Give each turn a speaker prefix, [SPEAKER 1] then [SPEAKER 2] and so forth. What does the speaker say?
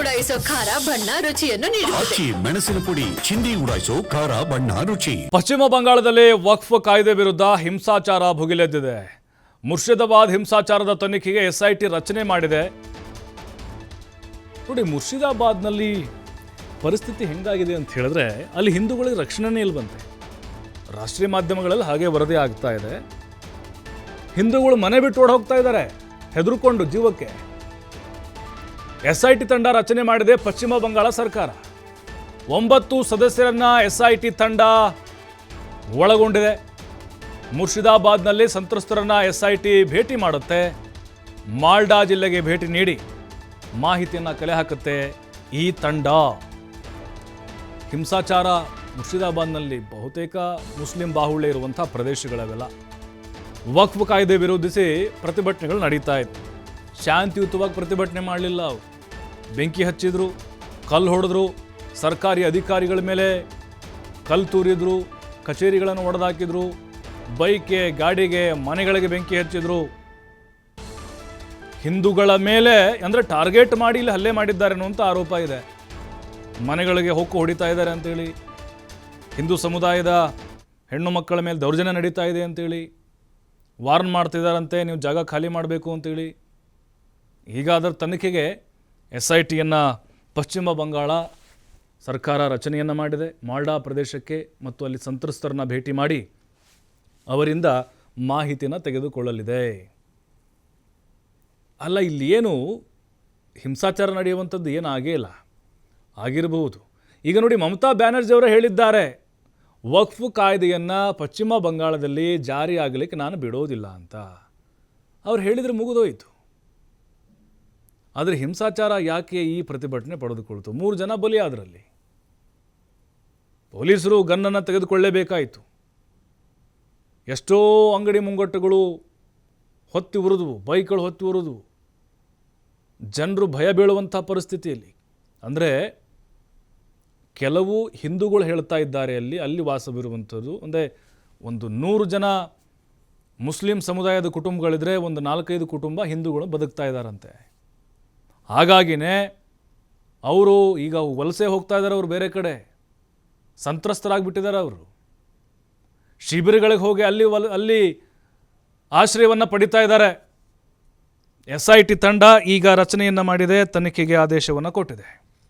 [SPEAKER 1] ಉಡಾಯಿಸೋ ಖಾರ ಬಣ್ಣ ರುಚಿಯನ್ನು ನೀಡುತ್ತದೆ.
[SPEAKER 2] ಮೆಣಸಿನ ಪುಡಿ ಚಿಂದಿ ಉಡಾಯಿಸೋ ಖಾರ ಬಣ್ಣ ರುಚಿ.
[SPEAKER 3] ಪಶ್ಚಿಮ ಬಂಗಾಳದಲ್ಲಿ ವಕ್ಫ್ ಕಾಯ್ದೆ ವಿರುದ್ಧ ಹಿಂಸಾಚಾರ ಭುಗಿಲೆದ್ದಿದೆ. ಮುರ್ಷಿದಾಬಾದ್ ಹಿಂಸಾಚಾರದ ತನಿಖೆಗೆ SIT ರಚನೆ ಮಾಡಿದೆ. ನೋಡಿ, ಮುರ್ಷಿದಾಬಾದ್ನಲ್ಲಿ ಪರಿಸ್ಥಿತಿ ಹೆಂಗಾಗಿದೆ ಅಂತ ಹೇಳಿದ್ರೆ ಅಲ್ಲಿ ಹಿಂದೂಗಳಿಗೆ ರಕ್ಷಣೆನೇ ಇಲ್ವಂತೆ. ರಾಷ್ಟ್ರೀಯ ಮಾಧ್ಯಮಗಳಲ್ಲಿ ಹಾಗೆ ವರದಿ ಆಗ್ತಾ ಇದೆ. ಹಿಂದೂಗಳು ಮನೆ ಬಿಟ್ಟು ಓಡ್ ಹೋಗ್ತಾ ಇದ್ದಾರೆ ಹೆದರ್ಕೊಂಡು ಜೀವಕ್ಕೆ. SIT ತಂಡ ರಚನೆ ಮಾಡಿದೆ ಪಶ್ಚಿಮ ಬಂಗಾಳ ಸರ್ಕಾರ. 9 ಸದಸ್ಯರನ್ನ SIT ತಂಡ ಒಳಗೊಂಡಿದೆ. ಮುರ್ಷಿದಾಬಾದ್ನಲ್ಲಿ ಸಂತ್ರಸ್ತರನ್ನ SIT ಭೇಟಿ ಮಾಡುತ್ತೆ. ಮಾಲ್ಡಾ ಜಿಲ್ಲೆಗೆ ಭೇಟಿ ನೀಡಿ ಮಾಹಿತಿಯನ್ನು ಕಲೆ ಹಾಕುತ್ತೆ ಈ ತಂಡ. ಹಿಂಸಾಚಾರ ಮುರ್ಷಿದಾಬಾದ್ನಲ್ಲಿ ಬಹುತೇಕ ಮುಸ್ಲಿಂ ಬಾಹುಳ್ಯ ಇರುವಂಥ ಪ್ರದೇಶಗಳವೆಲ್ಲ. ವಕ್ಫ್ ಕಾಯ್ದೆ ವಿರೋಧಿಸಿ ಪ್ರತಿಭಟನೆಗಳು ನಡೀತಾ ಇತ್ತು. ಶಾಂತಿಯುತವಾಗಿ ಪ್ರತಿಭಟನೆ ಮಾಡಲಿಲ್ಲ. ಅವರು ಬೆಂಕಿ ಹಚ್ಚಿದ್ರು, ಕಲ್ಲು ಹೊಡೆದ್ರು, ಸರ್ಕಾರಿ ಅಧಿಕಾರಿಗಳ ಮೇಲೆ ಕಲ್ಲು ತೂರಿದ್ರು, ಕಚೇರಿಗಳನ್ನು ಒಡೆದಾಕಿದ್ರು, ಬೈಕ್ಗೆ, ಗಾಡಿಗೆ, ಮನೆಗಳಿಗೆ ಬೆಂಕಿ ಹಚ್ಚಿದ್ರು. ಹಿಂದೂಗಳ ಮೇಲೆ ಅಂದರೆ ಟಾರ್ಗೆಟ್ ಮಾಡಿ ಇಲ್ಲಿ ಹಲ್ಲೆ ಮಾಡಿದ್ದಾರೆ ಅನ್ನುವಂಥ ಆರೋಪ ಇದೆ. ಮನೆಗಳಿಗೆ ಹೊಕ್ಕು ಹೊಡಿತಾ ಇದ್ದಾರೆ ಅಂತೇಳಿ, ಹಿಂದೂ ಸಮುದಾಯದ ಹೆಣ್ಣು ಮಕ್ಕಳ ಮೇಲೆ ದೌರ್ಜನ್ಯ ನಡೀತಾ ಇದೆ ಅಂತೇಳಿ ವಾರ್ನ್ ಮಾಡ್ತಿದ್ದಾರಂತೆ, ನೀವು ಜಾಗ ಖಾಲಿ ಮಾಡಬೇಕು ಅಂತೇಳಿ. ಈಗ ಅದರ ತನಿಖೆಗೆ SITಯನ್ನು ಪಶ್ಚಿಮ ಬಂಗಾಳ ಸರ್ಕಾರ ರಚನೆಯನ್ನು ಮಾಡಿದೆ. ಮಾಲ್ಡಾ ಪ್ರದೇಶಕ್ಕೆ ಮತ್ತು ಅಲ್ಲಿ ಸಂತ್ರಸ್ತರನ್ನ ಭೇಟಿ ಮಾಡಿ ಅವರಿಂದ ಮಾಹಿತಿನ ತೆಗೆದುಕೊಳ್ಳಲಿದೆ. ಅಲ್ಲ, ಇಲ್ಲಿ ಏನು ಹಿಂಸಾಚಾರ ನಡೆಯುವಂಥದ್ದು ಏನು ಆಗೇ ಇಲ್ಲ. ಆಗಿರಬಹುದು. ಈಗ ನೋಡಿ, ಮಮತಾ ಬ್ಯಾನರ್ಜಿ ಅವರು ಹೇಳಿದ್ದಾರೆ, ವಕ್ಫ್ ಕಾಯ್ದೆಯನ್ನು ಪಶ್ಚಿಮ ಬಂಗಾಳದಲ್ಲಿ ಜಾರಿ ಆಗಲಿಕ್ಕೆ ನಾನು ಬಿಡೋದಿಲ್ಲ ಅಂತ. ಅವ್ರು ಹೇಳಿದರೆ ಮುಗಿದೋಯಿತು. ಆದರೆ ಹಿಂಸಾಚಾರ ಯಾಕೆ ಈ ಪ್ರತಿಭಟನೆ ಪಡೆದುಕೊಳ್ತು? 3 ಜನ ಬಲಿ ಅದರಲ್ಲಿ. ಪೊಲೀಸರು ಗನ್ನನ್ನು ತೆಗೆದುಕೊಳ್ಳಲೇಬೇಕಾಯಿತು. ಎಷ್ಟೋ ಅಂಗಡಿ ಮುಂಗಟ್ಟುಗಳು ಹೊತ್ತಿ ಉರಿದವು, ಬೈಕ್ಗಳು ಹೊತ್ತಿ ಉರಿದವು. ಜನರು ಭಯ ಬೀಳುವಂಥ ಪರಿಸ್ಥಿತಿಯಲ್ಲಿ. ಅಂದರೆ ಕೆಲವು ಹಿಂದೂಗಳು ಹೇಳ್ತಾ ಇದ್ದಾರೆ, ಅಲ್ಲಿ ವಾಸವಿರುವಂಥದ್ದು ಅಂದರೆ ಒಂದು 100 ಜನ ಮುಸ್ಲಿಂ ಸಮುದಾಯದ ಕುಟುಂಬಗಳಿದ್ರೆ ಒಂದು 4-5 ಕುಟುಂಬ ಹಿಂದೂಗಳು ಬದುಕ್ತಾ ಇದ್ದಾರಂತೆ. ಹಾಗಾಗಿನೇ ಅವರು ಈಗ ವಲಸೆ ಹೋಗ್ತಾ ಇದ್ದಾರೆ. ಅವರು ಬೇರೆ ಕಡೆ ಸಂತ್ರಸ್ತರಾಗಿಬಿಟ್ಟಿದ್ದಾರೆ. ಅವರು ಶಿಬಿರಗಳಿಗೆ ಹೋಗಿ ಅಲ್ಲಿ ಆಶ್ರಯವನ್ನು ಪಡಿತಾ ಇದ್ದಾರೆ. SIT ತಂಡ ಈಗ ರಚನೆಯನ್ನು ಮಾಡಿದೆ, ತನಿಖೆಗೆ ಆದೇಶವನ್ನು ಕೊಟ್ಟಿದೆ.